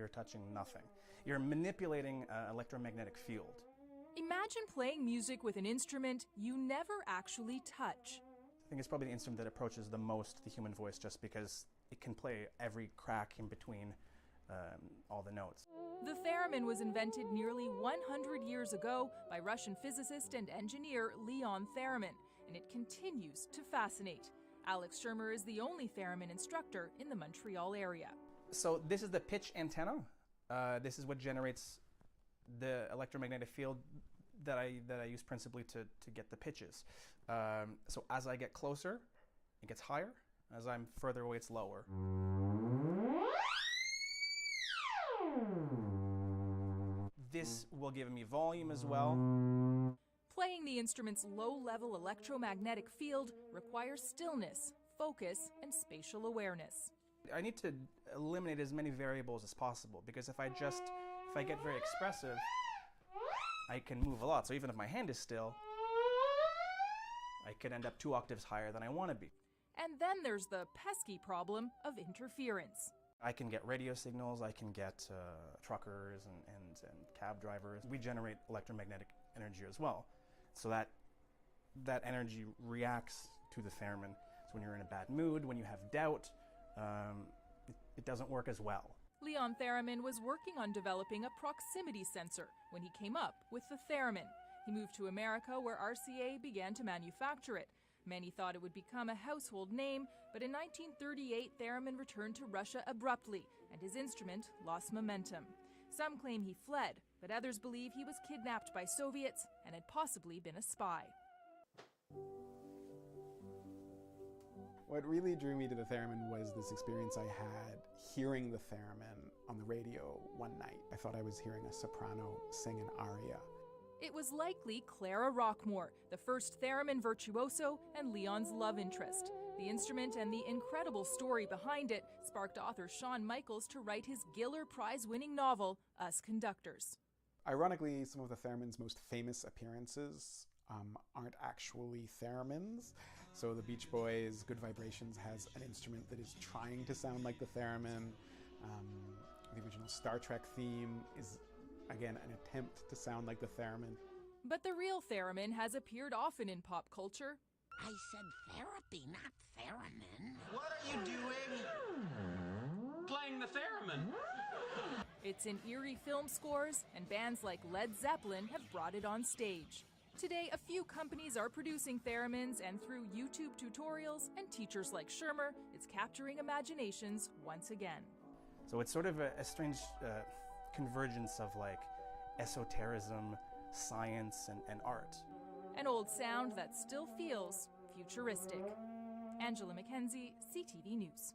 you're touching nothing. You're manipulating an electromagnetic field. Imagine playing music with an instrument you never actually touch. I think it's probably the instrument that approaches the most the human voice, just because it can play every crack in between all the notes. The theremin was invented nearly 100 years ago by Russian physicist and engineer Leon Theremin, and it continues to fascinate. Aleks Schürmer is the only theremin instructor in the Montreal area. So this is the pitch antenna. This is what generates the electromagnetic field that I use principally to get the pitches. So as I get closer, it gets higher. As I'm further away, it's lower. This will give me volume as well. Playing the instrument's low-level electromagnetic field requires stillness, focus, and spatial awareness. I need to eliminate as many variables as possible, because if I get very expressive, I can move a lot. So even if my hand is still, I could end up 2 octaves higher than I want to be. And then there's the pesky problem of interference. I can get radio signals, I can get truckers and cab drivers. We generate electromagnetic energy as well. So that energy reacts to the theremin. So when you're in a bad mood, when you have doubt, it doesn't work as well. Leon Theremin was working on developing a proximity sensor when he came up with the theremin. He moved to America, where RCA began to manufacture it. Many thought it would become a household name, but in 1938, Theremin returned to Russia abruptly, and his instrument lost momentum. Some claim he fled, but others believe he was kidnapped by Soviets and had possibly been a spy. What really drew me to the theremin was this experience I had hearing the theremin on the radio one night. I thought I was hearing a soprano sing an aria. It was likely Clara Rockmore, the first theremin virtuoso and Leon's love interest. The instrument and the incredible story behind it sparked author Shawn Michaels to write his Giller Prize-winning novel, Us Conductors. Ironically, some of the theremin's most famous appearances aren't actually theremins. So the Beach Boys' Good Vibrations has an instrument that is trying to sound like the theremin. The original Star Trek theme is, again, an attempt to sound like the theremin. But the real theremin has appeared often in pop culture. I said therapy, not theremin. What are you doing? Playing the theremin. It's in eerie film scores, and bands like Led Zeppelin have brought it on stage. Today, a few companies are producing theremins, and through YouTube tutorials and teachers like Schürmer, it's capturing imaginations once again. So it's sort of a strange convergence of like esotericism, science, and art. An old sound that still feels futuristic. Angela Mackenzie, CTV News.